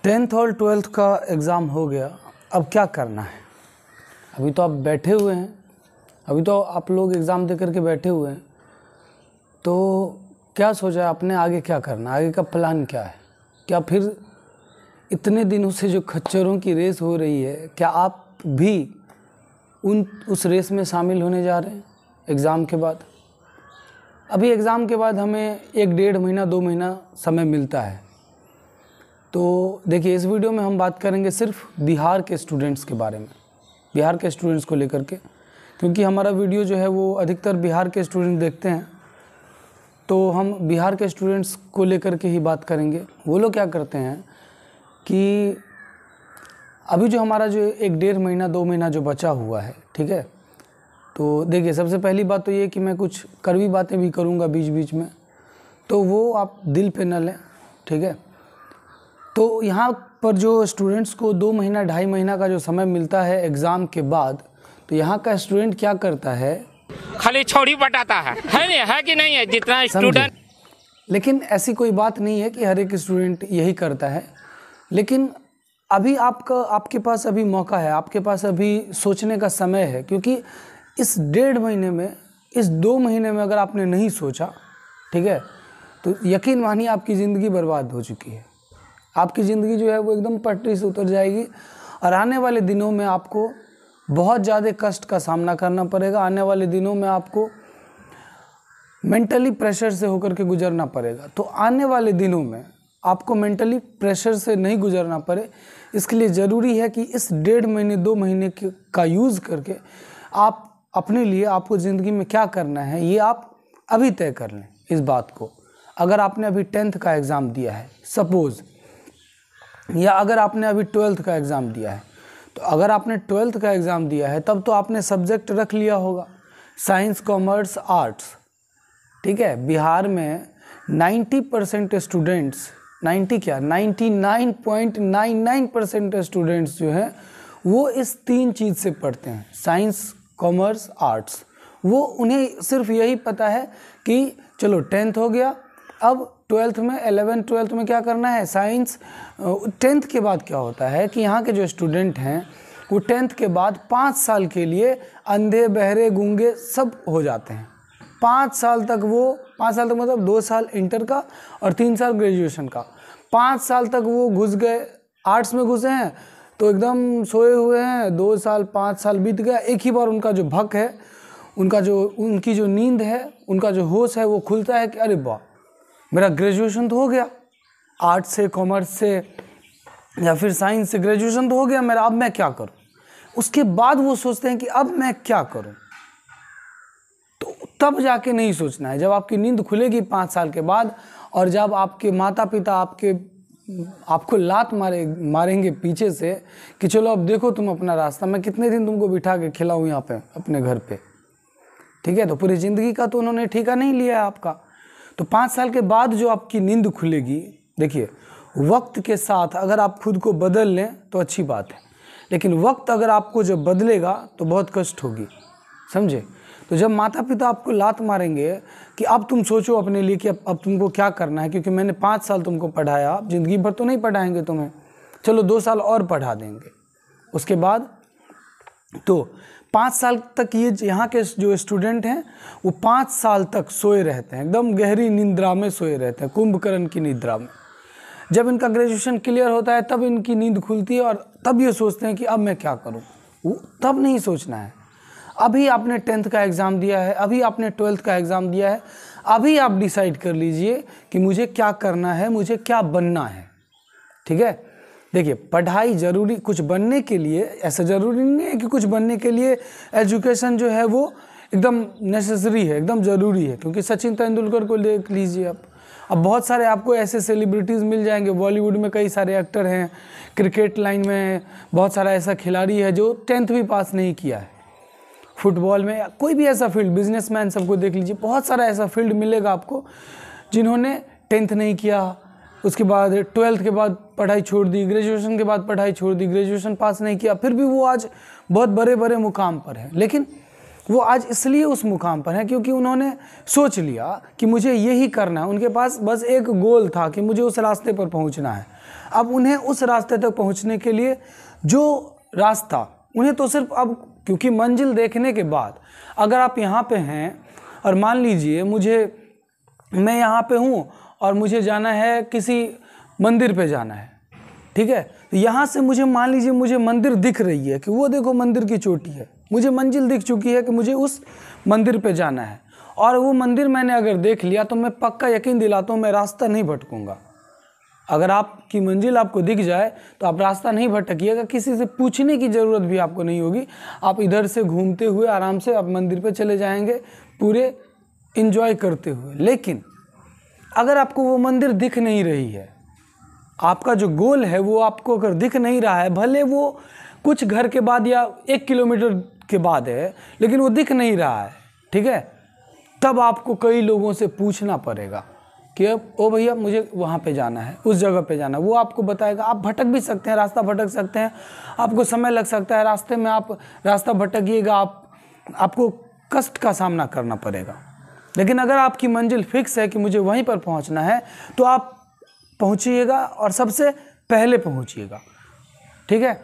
10th और 12th का exam हो गया, अब क्या करना है। अभी तो आप बैठे हुए हैं, अभी तो आप लोग एग्ज़ाम दे करके बैठे हुए हैं, तो क्या सोचा है आपने आगे क्या करना, आगे का प्लान क्या है। क्या फिर इतने दिनों से जो खच्चरों की रेस हो रही है, क्या आप भी उस रेस में शामिल होने जा रहे हैं एग्ज़ाम के बाद। अभी एग्ज़ाम के बाद हमें 1-1.5 महीना 2 महीना समय मिलता है। तो देखिए, इस वीडियो में हम बात करेंगे सिर्फ बिहार के स्टूडेंट्स के बारे में, बिहार के स्टूडेंट्स को लेकर के, क्योंकि हमारा वीडियो जो है वो अधिकतर बिहार के स्टूडेंट देखते हैं, तो हम बिहार के स्टूडेंट्स को लेकर के ही बात करेंगे। वो लोग क्या करते हैं कि अभी जो हमारा जो 1-1.5 महीना 2 महीना जो बचा हुआ है, ठीक है, तो देखिए सबसे पहली बात तो ये कि मैं कुछ कड़वी बातें भी करूँगा बीच बीच में, तो वो आप दिल पे न लें, ठीक है। तो यहाँ पर जो स्टूडेंट्स को 2 महीना 2.5 महीना का जो समय मिलता है एग्ज़ाम के बाद, तो यहाँ का स्टूडेंट क्या करता है, खाली छोड़ी बटाता है नहीं है कि नहीं है जितना स्टूडेंट। लेकिन ऐसी कोई बात नहीं है कि हर एक स्टूडेंट यही करता है, लेकिन अभी आपके पास अभी मौका है, आपके पास अभी सोचने का समय है, क्योंकि इस 1.5 महीने में, इस 2 महीने में अगर आपने नहीं सोचा, ठीक है, तो यकीन मानिए आपकी ज़िंदगी बर्बाद हो चुकी है। आपकी ज़िंदगी जो है वो एकदम पटरी से उतर जाएगी और आने वाले दिनों में आपको बहुत ज़्यादा कष्ट का सामना करना पड़ेगा। आने वाले दिनों में आपको मेंटली प्रेशर से होकर के गुजरना पड़ेगा। तो आने वाले दिनों में आपको मेंटली प्रेशर से नहीं गुजरना पड़े, इसके लिए ज़रूरी है कि इस 1.5 महीने 2 महीने का यूज़ करके आप अपने लिए, आपको ज़िंदगी में क्या करना है ये आप अभी तय कर लें इस बात को। अगर आपने अभी 10th का एग्ज़ाम दिया है सपोज़, या अगर आपने अभी 12th का एग्ज़ाम दिया है, तो अगर आपने 12th का एग्ज़ाम दिया है तब तो आपने सब्जेक्ट रख लिया होगा साइंस, कॉमर्स, आर्ट्स, ठीक है। बिहार में 90% स्टूडेंट्स, 99.99% स्टूडेंट्स जो हैं वो इस 3 चीज़ से पढ़ते हैं, साइंस, कॉमर्स, आर्ट्स। वो उन्हें सिर्फ यही पता है कि चलो 10th हो गया, अब 12th में, 11th 12th में क्या करना है, साइंस। 10th के बाद क्या होता है कि यहाँ के जो स्टूडेंट हैं वो 10th के बाद 5 साल के लिए अंधे, बहरे, गूंगे सब हो जाते हैं। 5 साल तक मतलब 2 साल इंटर का और 3 साल ग्रेजुएशन का, 5 साल तक वो घुस गए, आर्ट्स में घुसे हैं तो एकदम सोए हुए हैं। 2 साल 5 साल बीत गया, एक ही बार उनका जो भक है, उनकी जो नींद है, उनका जो होश है वो खुलता है कि अरे वाह, मेरा ग्रेजुएशन तो हो गया, आर्ट्स से, कॉमर्स से या फिर साइंस से ग्रेजुएशन तो हो गया मेरा, अब मैं क्या करूं। उसके बाद वो सोचते हैं कि अब मैं क्या करूं। तो तब जाके नहीं सोचना है, जब आपकी नींद खुलेगी 5 साल के बाद, और जब आपके माता पिता आपको लात मारेंगे पीछे से कि चलो अब देखो तुम अपना रास्ता, मैं कितने दिन तुमको बिठा के खिलाऊं यहाँ पे अपने घर पे, ठीक है। तो पूरी ज़िंदगी का तो उन्होंने ठेका नहीं लिया है आपका। तो 5 साल के बाद जो आपकी नींद खुलेगी, देखिए वक्त के साथ अगर आप खुद को बदल लें तो अच्छी बात है, लेकिन वक्त अगर आपको जब बदलेगा तो बहुत कष्ट होगी, समझे। तो जब माता पिता आपको लात मारेंगे कि अब तुम सोचो अपने लिए कि अब तुमको क्या करना है, क्योंकि मैंने 5 साल तुमको पढ़ाया, अब ज़िंदगी भर तो नहीं पढ़ाएंगे तुम्हें, चलो 2 साल और पढ़ा देंगे। उसके बाद तो 5 साल तक ये यहाँ के जो स्टूडेंट हैं वो 5 साल तक सोए रहते हैं, एकदम गहरी निद्रा में सोए रहते हैं, कुंभकर्ण की निद्रा में। जब इनका ग्रेजुएशन क्लियर होता है तब इनकी नींद खुलती है और तब ये सोचते हैं कि अब मैं क्या करूँ। तब नहीं सोचना है। अभी आपने 10th का एग्ज़ाम दिया है, अभी आपने 12th का एग्ज़ाम दिया है, अभी आप डिसाइड कर लीजिए कि मुझे क्या करना है, मुझे क्या बनना है, ठीक है। देखिए पढ़ाई ज़रूरी, कुछ बनने के लिए ऐसा ज़रूरी नहीं है कि कुछ बनने के लिए एजुकेशन जो है वो एकदम नेसेसरी है, एकदम ज़रूरी है। क्योंकि सचिन तेंदुलकर को देख लीजिए आप, अब बहुत सारे आपको ऐसे सेलिब्रिटीज़ मिल जाएंगे, बॉलीवुड में कई सारे एक्टर हैं, क्रिकेट लाइन में बहुत सारा ऐसा खिलाड़ी है जो 10th भी पास नहीं किया है, फुटबॉल में, कोई भी ऐसा फील्ड, बिजनेसमैन सबको देख लीजिए, बहुत सारा ऐसा फील्ड मिलेगा आपको जिन्होंने 10th नहीं किया, उसके बाद 12th के बाद पढ़ाई छोड़ दी, ग्रेजुएशन के बाद पढ़ाई छोड़ दी, ग्रेजुएशन पास नहीं किया, फिर भी वो आज बहुत बड़े बड़े मुकाम पर है। लेकिन वो आज इसलिए उस मुकाम पर हैं क्योंकि उन्होंने सोच लिया कि मुझे यही करना है। उनके पास बस एक गोल था कि मुझे उस रास्ते पर पहुंचना है। अब उन्हें उस रास्ते तक पहुंचने के लिए जो रास्ता उन्हें तो सिर्फ अब, क्योंकि मंजिल देखने के बाद अगर आप यहाँ पे हैं और मान लीजिए मैं यहाँ पे हूँ और मुझे जाना है किसी मंदिर पे जाना है, ठीक है, तो यहाँ से मान लीजिए मुझे मंदिर दिख रही है कि वो देखो मंदिर की चोटी है, मुझे मंजिल दिख चुकी है कि मुझे उस मंदिर पे जाना है, और वो मंदिर मैंने अगर देख लिया तो मैं पक्का यकीन दिलाता हूँ मैं रास्ता नहीं भटकूंगा। अगर आपकी मंजिल आपको दिख जाए तो आप रास्ता नहीं भटकिएगा, किसी से पूछने की ज़रूरत भी आपको नहीं होगी। आप इधर से घूमते हुए आराम से आप मंदिर पे चले जाएंगे पूरे एंजॉय करते हुए। लेकिन अगर आपको वो मंदिर दिख नहीं रही है, आपका जो गोल है वो आपको अगर दिख नहीं रहा है, भले वो कुछ घर के बाद या 1 किलोमीटर के बाद है, लेकिन वो दिख नहीं रहा है, ठीक है, तब आपको कई लोगों से पूछना पड़ेगा कि अब ओ भैया मुझे वहाँ पे जाना है, उस जगह पे जाना है। वो आपको बताएगा। आप भटक भी सकते हैं, रास्ता भटक सकते हैं, आपको समय लग सकता है रास्ते में, आप रास्ता भटकिएगा, आपको कष्ट का सामना करना पड़ेगा। लेकिन अगर आपकी मंजिल फिक्स है कि मुझे वहीं पर पहुँचना है तो आप पहुँचिएगा और सबसे पहले पहुँचिएगा, ठीक है।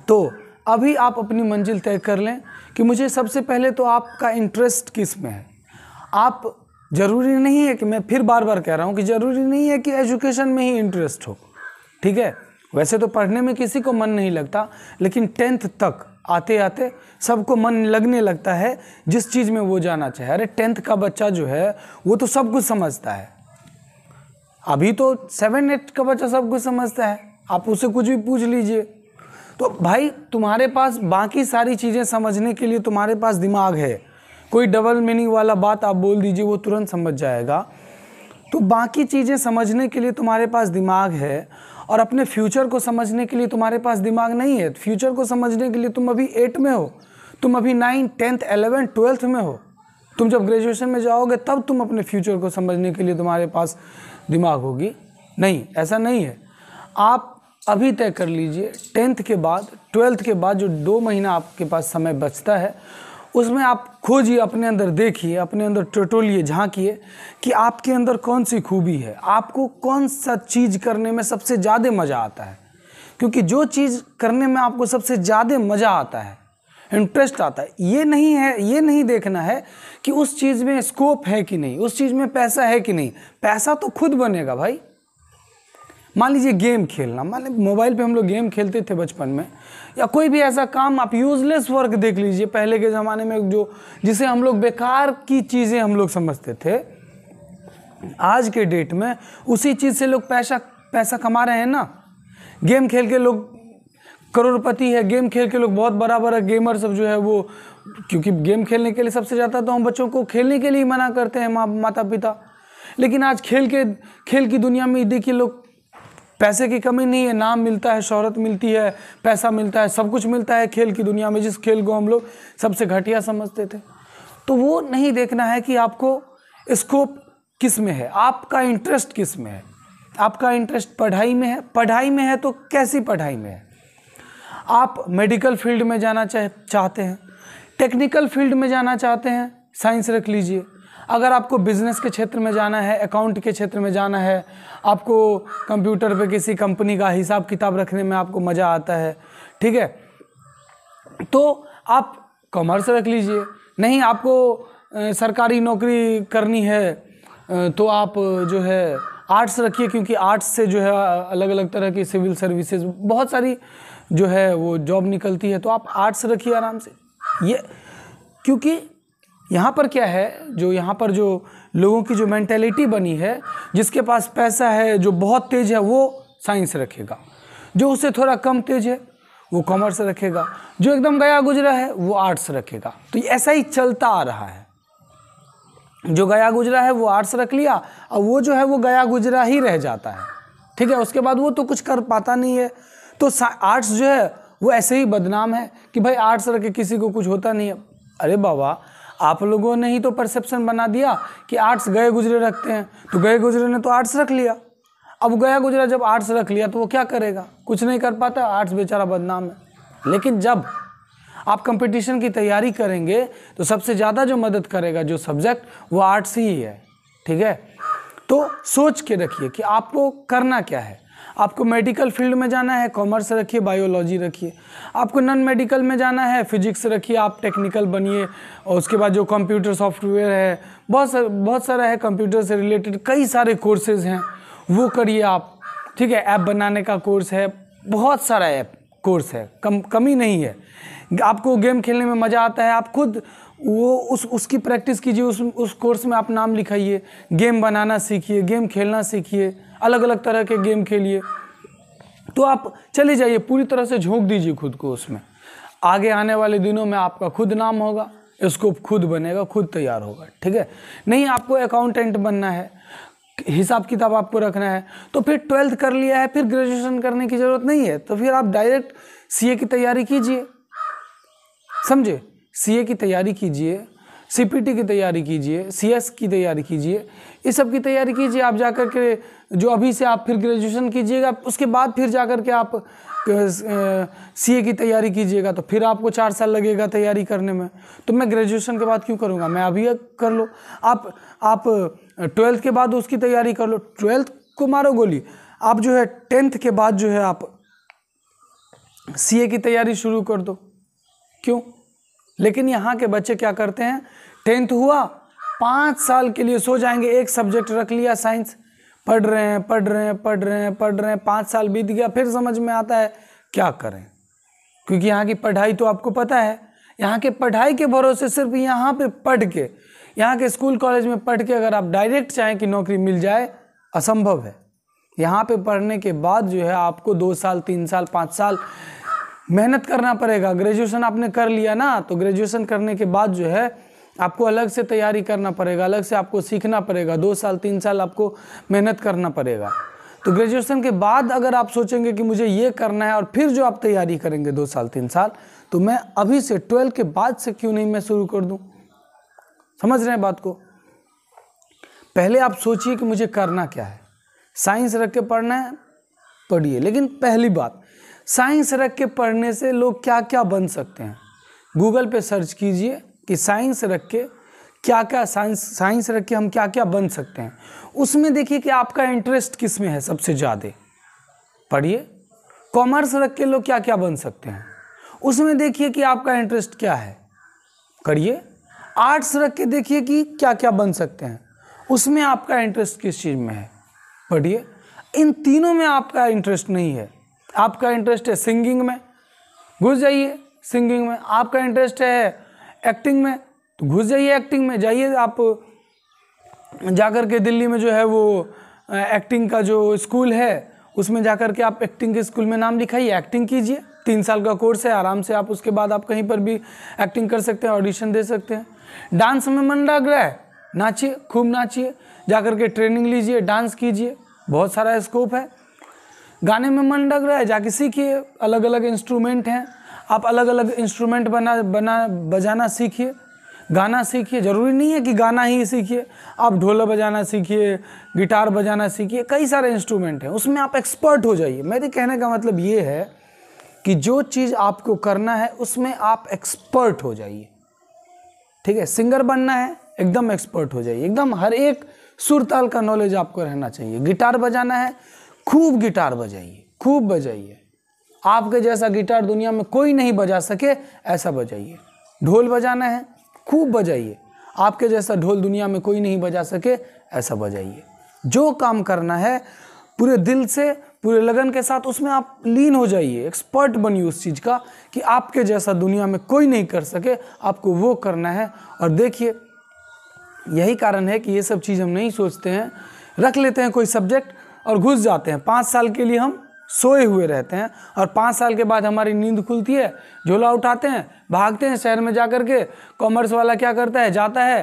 तो अभी आप अपनी मंजिल तय कर लें कि मुझे सबसे पहले तो आपका इंटरेस्ट किस में है। आप ज़रूरी नहीं है कि, मैं फिर बार बार कह रहा हूँ कि ज़रूरी नहीं है कि एजुकेशन में ही इंटरेस्ट हो, ठीक है। वैसे तो पढ़ने में किसी को मन नहीं लगता, लेकिन 10th तक आते आते सबको मन लगने लगता है जिस चीज़ में वो जाना चाहे। अरे 10th का बच्चा जो है वो तो सब कुछ समझता है। अभी तो 7-8 का बच्चा सब कुछ समझता है, आप उससे कुछ भी पूछ लीजिए। तो भाई तुम्हारे पास बाकी सारी चीज़ें समझने के लिए तुम्हारे पास दिमाग है। कोई डबल मीनिंग वाला बात आप बोल दीजिए वो तुरंत समझ जाएगा। तो बाकी चीज़ें समझने के लिए तुम्हारे पास दिमाग है, और अपने फ्यूचर को समझने के लिए तुम्हारे पास दिमाग नहीं है। फ्यूचर को समझने के लिए तुम अभी 8 में हो, तुम अभी 9, 10th, 11, 12th में हो। तुम जब ग्रेजुएशन में जाओगे तब तुम अपने फ्यूचर को समझने के लिए तुम्हारे पास दिमाग होगी। नहीं, ऐसा नहीं है। आप अभी तय कर लीजिए 10th के बाद, 12th के बाद जो 2 महीना आपके पास समय बचता है, उसमें आप खोजिए, अपने अंदर देखिए, अपने अंदर टटोलिए, झांकिए कि आपके अंदर कौन सी खूबी है, आपको कौन सा चीज़ करने में सबसे ज़्यादा मज़ा आता है। क्योंकि जो चीज़ करने में आपको सबसे ज़्यादा मज़ा आता है, इंटरेस्ट आता है, ये नहीं देखना है कि उस चीज़ में स्कोप है कि नहीं, उस चीज़ में पैसा है कि नहीं। पैसा तो खुद बनेगा भाई। मान लीजिए गेम खेलना, मान लीजिए मोबाइल पे हम लोग गेम खेलते थे बचपन में, या कोई भी ऐसा काम, आप यूजलेस वर्क देख लीजिए पहले के ज़माने में, जिसे हम लोग बेकार की चीज़ें हम लोग समझते थे, आज के डेट में उसी चीज़ से लोग पैसा कमा रहे हैं ना। गेम खेल के लोग करोड़पति है, गेम खेल के लोग बहुत बड़ा गेमर सब जो है वो, क्योंकि गेम खेलने के लिए सबसे ज़्यादा तो हम बच्चों को खेलने के लिए मना करते हैं माता पिता। लेकिन आज खेल की दुनिया में देखिए लोग, पैसे की कमी नहीं है, नाम मिलता है, शोहरत मिलती है, पैसा मिलता है, सब कुछ मिलता है खेल की दुनिया में, जिस खेल को हम लोग सबसे घटिया समझते थे। तो वो नहीं देखना है कि आपको स्कोप किस में है, आपका इंटरेस्ट किस में है। आपका इंटरेस्ट पढ़ाई में है, पढ़ाई में है तो कैसी पढ़ाई में है। आप मेडिकल फील्ड में जाना चाहते हैं, टेक्निकल फील्ड में जाना चाहते हैं, साइंस रख लीजिए। अगर आपको बिजनेस के क्षेत्र में जाना है, अकाउंट के क्षेत्र में जाना है, आपको कंप्यूटर पे किसी कंपनी का हिसाब किताब रखने में आपको मज़ा आता है, ठीक है, तो आप कॉमर्स रख लीजिए। नहीं, आपको सरकारी नौकरी करनी है तो आप जो है आर्ट्स रखिए, क्योंकि आर्ट्स से जो है अलग अलग तरह की सिविल सर्विसेज बहुत सारी जो है वो जॉब निकलती है, तो आप आर्ट्स रखिए आराम से। ये क्योंकि यहाँ पर क्या है, जो यहाँ पर जो लोगों की जो मेंटेलिटी बनी है, जिसके पास पैसा है, जो बहुत तेज़ है, वो साइंस रखेगा, जो उससे थोड़ा कम तेज़ है वो कॉमर्स रखेगा, जो एकदम गया गुजरा है वो आर्ट्स रखेगा। तो ऐसा ही चलता आ रहा है। जो गया गुजरा है वो आर्ट्स रख लिया, और वो जो है वो गया गुजरा ही रह जाता है, ठीक है, उसके बाद वो तो कुछ कर पाता नहीं है। तो आर्ट्स जो है वो ऐसे ही बदनाम है कि भाई आर्ट्स रख के किसी को कुछ होता नहीं है। अरे बाबा, आप लोगों ने ही तो परसेप्शन बना दिया कि आर्ट्स गए गुजरे रखते हैं, तो गए गुजरे ने तो आर्ट्स रख लिया। अब गया गुजरा जब आर्ट्स रख लिया तो वो क्या करेगा, कुछ नहीं कर पाता, आर्ट्स बेचारा बदनाम है। लेकिन जब आप कंपटीशन की तैयारी करेंगे तो सबसे ज़्यादा जो मदद करेगा जो सब्जेक्ट, वो आर्ट्स ही है। ठीक है, तो सोच के रखिए कि आपको करना क्या है। आपको मेडिकल फील्ड में जाना है, कॉमर्स रखिए, बायोलॉजी रखिए। आपको नॉन मेडिकल में जाना है, फिजिक्स रखिए, आप टेक्निकल बनिए। और उसके बाद जो कंप्यूटर सॉफ्टवेयर है, बहुत सारा है, कंप्यूटर से रिलेटेड कई सारे कोर्सेज हैं, वो करिए आप। ठीक है, ऐप बनाने का कोर्स है, बहुत सारा ऐप कोर्स है, कमी नहीं है। आपको गेम खेलने में मज़ा आता है, आप खुद वो उसकी प्रैक्टिस कीजिए, उस कोर्स में आप नाम लिखाइए। गेम बनाना सीखिए, गेम खेलना सीखिए, अलग अलग तरह के गेम खेलिए। तो आप चले जाइए, पूरी तरह से झोंक दीजिए खुद को उसमें। आगे आने वाले दिनों में आपका खुद नाम होगा, स्कोप खुद बनेगा, खुद तैयार होगा। ठीक है, नहीं आपको अकाउंटेंट बनना है, हिसाब किताब आपको रखना है, तो फिर 12th कर लिया है, फिर ग्रेजुएशन करने की ज़रूरत नहीं है। तो फिर आप डायरेक्ट सीए की तैयारी कीजिए, समझे। सीए की तैयारी कीजिए, सीपीटी की तैयारी कीजिए, सीएस की तैयारी कीजिए, इस सब की तैयारी कीजिए। आप जाकर के जो अभी से आप फिर ग्रेजुएशन कीजिएगा, उसके बाद फिर जाकर के आप सीए की तैयारी कीजिएगा, तो फिर आपको 4 साल लगेगा तैयारी करने में। तो मैं ग्रेजुएशन के बाद क्यों करूँगा, मैं अभी कर लो। आप 12th के बाद उसकी तैयारी कर लो, 12th को मारो गोली। आप जो है 10th के बाद जो है आप सीए की तैयारी शुरू कर दो, क्यों। लेकिन यहाँ के बच्चे क्या करते हैं, 10th हुआ, 5 साल के लिए सो जाएंगे। एक सब्जेक्ट रख लिया साइंस, पढ़ रहे हैं, 5 साल बीत गया, फिर समझ में आता है क्या करें। क्योंकि यहाँ की पढ़ाई तो आपको पता है, यहाँ के पढ़ाई के भरोसे सिर्फ यहाँ पे पढ़ के, यहाँ के स्कूल कॉलेज में पढ़ के अगर आप डायरेक्ट चाहें कि नौकरी मिल जाए, असंभव है। यहाँ पे पढ़ने के बाद जो है आपको 2 साल, 3 साल, 5 साल मेहनत करना पड़ेगा। ग्रेजुएशन आपने कर लिया ना, तो ग्रेजुएशन करने के बाद जो है आपको अलग से तैयारी करना पड़ेगा, अलग से आपको सीखना पड़ेगा, 2 साल 3 साल आपको मेहनत करना पड़ेगा। तो ग्रेजुएशन के बाद अगर आप सोचेंगे कि मुझे ये करना है, और फिर जो आप तैयारी करेंगे 2 साल 3 साल, तो मैं अभी से 12 के बाद से क्यों नहीं मैं शुरू कर दूं। समझ रहे हैं बात को। पहले आप सोचिए कि मुझे करना क्या है। साइंस रख के पढ़ना है, पढ़िए। लेकिन पहली बात, साइंस रख के पढ़ने से लोग क्या क्या बन सकते हैं, गूगल पे सर्च कीजिए कि साइंस रख के क्या क्या, साइंस रख के हम क्या क्या बन सकते हैं। उसमें देखिए कि आपका इंटरेस्ट किस में है सबसे ज़्यादा, पढ़िए। कॉमर्स रख के लोग क्या क्या बन सकते हैं, उसमें देखिए कि आपका इंटरेस्ट क्या है, करिए। आर्ट्स रख के देखिए कि क्या क्या बन सकते हैं, उसमें आपका इंटरेस्ट किस चीज़ में है, पढ़िए। इन तीनों में आपका इंटरेस्ट नहीं है, आपका इंटरेस्ट है सिंगिंग में, घुस जाइए सिंगिंग में। आपका इंटरेस्ट है एक्टिंग में, तो घुस जाइए एक्टिंग में। जाइए आप जाकर के दिल्ली में जो है वो एक्टिंग का जो स्कूल है, उसमें जाकर के आप एक्टिंग के स्कूल में नाम लिखाइए, एक्टिंग कीजिए। 3 साल का कोर्स है, आराम से आप उसके बाद आप कहीं पर भी एक्टिंग कर सकते हैं, ऑडिशन दे सकते हैं। डांस में मन लग रहा है, नाचिए, खूब नाचिए, जाकर के ट्रेनिंग लीजिए, डांस कीजिए, बहुत सारा स्कोप है। गाने में मन लग रहा है, जाके सीखिए, अलग अलग इंस्ट्रूमेंट हैं, आप अलग अलग इंस्ट्रूमेंट बजाना सीखिए, गाना सीखिए। ज़रूरी नहीं है कि गाना ही सीखिए, आप ढोल बजाना सीखिए, गिटार बजाना सीखिए, कई सारे इंस्ट्रूमेंट हैं, उसमें आप एक्सपर्ट हो जाइए। मेरे कहने का मतलब ये है कि जो चीज़ आपको करना है उसमें आप एक्सपर्ट हो जाइए। ठीक है, सिंगर बनना है, एकदम एक्सपर्ट हो जाइए, एकदम हर एक सुर ताल का नॉलेज आपको रहना चाहिए। गिटार बजाना है, खूब गिटार बजाइए, खूब बजाइए, आपके जैसा गिटार दुनिया में कोई नहीं बजा सके ऐसा बजाइए। ढोल बजाना है, खूब बजाइए, आपके जैसा ढोल दुनिया में कोई नहीं बजा सके ऐसा बजाइए। जो काम करना है पूरे दिल से, पूरे लगन के साथ उसमें आप लीन हो जाइए, एक्सपर्ट बनिए उस चीज़ का कि आपके जैसा दुनिया में कोई नहीं कर सके, आपको वो करना है। और देखिए यही कारण है कि ये सब चीज़ हम नहीं सोचते हैं, रख लेते हैं कोई सब्जेक्ट और घुस जाते हैं। 5 साल के लिए हम सोए हुए रहते हैं और 5 साल के बाद हमारी नींद खुलती है, झोला उठाते हैं, भागते हैं शहर में जाकर के। कॉमर्स वाला क्या करता है, जाता है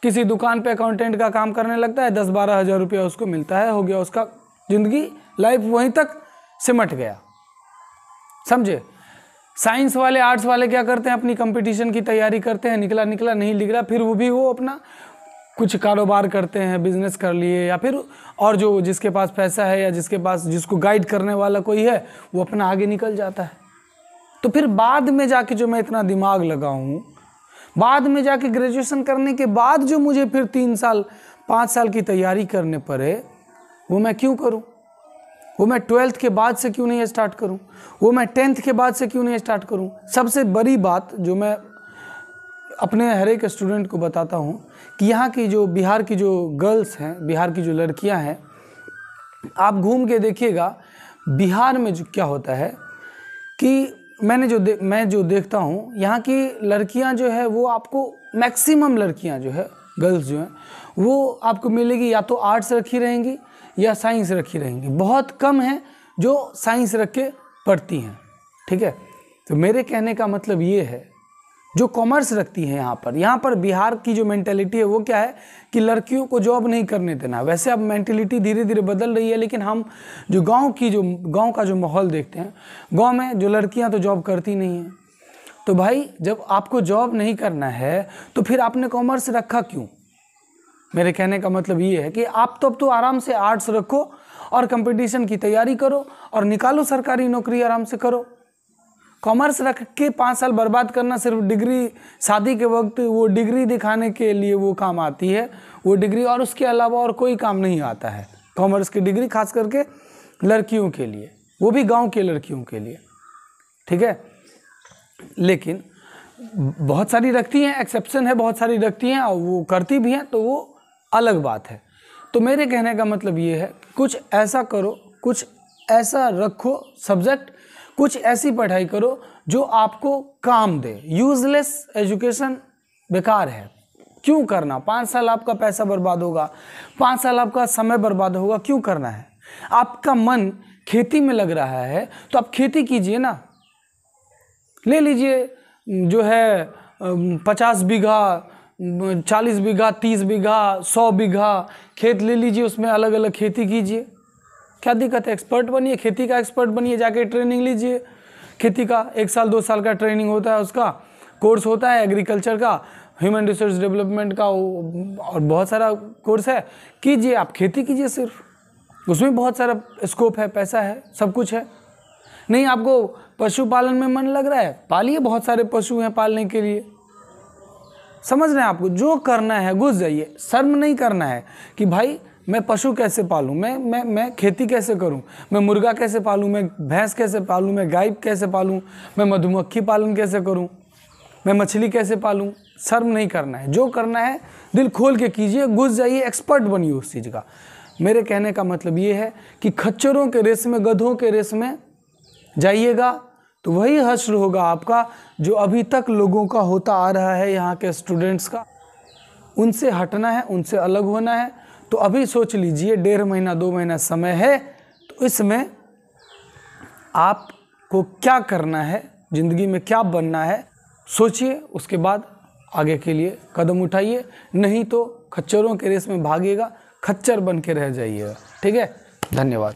किसी दुकान पे अकाउंटेंट का काम करने लगता है, 10-12 हज़ार रुपया उसको मिलता है, हो गया उसका ज़िंदगी, लाइफ वहीं तक सिमट गया, समझे। साइंस वाले, आर्ट्स वाले क्या करते हैं, अपनी कंपटीशन की तैयारी करते हैं, निकला नहीं निकला, फिर वो अपना कुछ कारोबार करते हैं, बिजनेस कर लिए, या फिर और जो जिसके पास पैसा है या जिसको गाइड करने वाला कोई है वो अपना आगे निकल जाता है। तो फिर बाद में जाके जो मैं इतना दिमाग लगाऊं, बाद में जाके ग्रेजुएशन करने के बाद जो मुझे फिर 3 साल 5 साल की तैयारी करने पड़े, वो मैं क्यों करूं? वो मैं 12th के बाद से क्यों नहीं स्टार्ट करूं? वो मैं 10th के बाद से क्यों नहीं स्टार्ट करूं? सबसे बड़ी बात जो मैं अपने हर एक स्टूडेंट को बताता हूं कि यहाँ की जो बिहार की जो गर्ल्स हैं, बिहार की जो लड़कियां हैं, आप घूम के देखिएगा बिहार में जो क्या होता है कि मैं जो देखता हूँ, यहाँ की लड़कियाँ जो है वो आपको मैक्सिमम लड़कियाँ जो है, गर्ल्स जो हैं, वो आपको मिलेगी या तो आर्ट्स रखी रहेंगी या साइंस रखी रहेंगी। बहुत कम है जो साइंस रख के पढ़ती हैं, ठीक है। तो मेरे कहने का मतलब ये है, जो कॉमर्स रखती है यहाँ पर बिहार की जो मेंटेलिटी है वो क्या है कि लड़कियों को जॉब नहीं करने देना। वैसे अब मेंटेलिटी धीरे धीरे बदल रही है, लेकिन हम जो गांव का जो माहौल देखते हैं, गांव में जो लड़कियां तो जॉब करती नहीं हैं। तो भाई जब आपको जॉब नहीं करना है तो फिर आपने कॉमर्स रखा क्यों? मेरे कहने का मतलब ये है कि आप तो आराम से आर्ट्स रखो और कंपटीशन की तैयारी करो और निकालो सरकारी नौकरी, आराम से करो। कॉमर्स रख के 5 साल बर्बाद करना, सिर्फ डिग्री, शादी के वक्त वो डिग्री दिखाने के लिए वो काम आती है, वो डिग्री, और उसके अलावा और कोई काम नहीं आता है कॉमर्स की डिग्री, खास करके लड़कियों के लिए, वो भी गांव के लड़कियों के लिए, ठीक है। लेकिन बहुत सारी रखती हैं, एक्सेप्शन है, बहुत सारी रखती हैं और वो करती भी हैं, तो वो अलग बात है। तो मेरे कहने का मतलब ये है, कुछ ऐसा करो, कुछ ऐसा रखो सब्जेक्ट, कुछ ऐसी पढ़ाई करो जो आपको काम दे। यूजलेस एजुकेशन बेकार है, क्यों करना? 5 साल आपका पैसा बर्बाद होगा, 5 साल आपका समय बर्बाद होगा, क्यों करना है? आपका मन खेती में लग रहा है तो आप खेती कीजिए ना। ले लीजिए जो है 50 बीघा, 40 बीघा, 30 बीघा, 100 बीघा खेत ले लीजिए, उसमें अलग अलग खेती कीजिए, क्या दिक्कत है? एक्सपर्ट बनिए, खेती का एक्सपर्ट बनिए, जाके ट्रेनिंग लीजिए खेती का। 1 साल 2 साल का ट्रेनिंग होता है, उसका कोर्स होता है एग्रीकल्चर का, ह्यूमन रिसोर्स डेवलपमेंट का, और बहुत सारा कोर्स है, कीजिए आप, खेती कीजिए सिर्फ, उसमें बहुत सारा स्कोप है, पैसा है, सब कुछ है। नहीं आपको पशुपालन में मन लग रहा है, पालिए, बहुत सारे पशु हैं पालने के लिए, समझ रहे हैं? आपको जो करना है घुस जाइए, शर्म नहीं करना है कि भाई मैं पशु कैसे पालूं, मैं खेती कैसे करूं, मैं मुर्गा कैसे पालूं, मैं भैंस कैसे पालूं, मैं गाय कैसे पालूं, मैं मधुमक्खी पालन कैसे करूं, मैं मछली कैसे पालूं। शर्म नहीं करना है, जो करना है दिल खोल के कीजिए, घुस जाइए, एक्सपर्ट बनिए उस चीज़ का। मेरे कहने का मतलब ये है कि खच्चरों के रेस में, गधों के रेस में जाइएगा तो वही हश्र होगा आपका जो अभी तक लोगों का होता आ रहा है, यहाँ के स्टूडेंट्स का। उनसे हटना है, उनसे अलग होना है। तो अभी सोच लीजिए, 1.5 महीना 2 महीना समय है, तो इसमें आपको क्या करना है, ज़िंदगी में क्या बनना है, सोचिए, उसके बाद आगे के लिए कदम उठाइए। नहीं तो खच्चरों के रेस में भागिएगा, खच्चर बन के रह जाइएगा। ठीक है, धन्यवाद।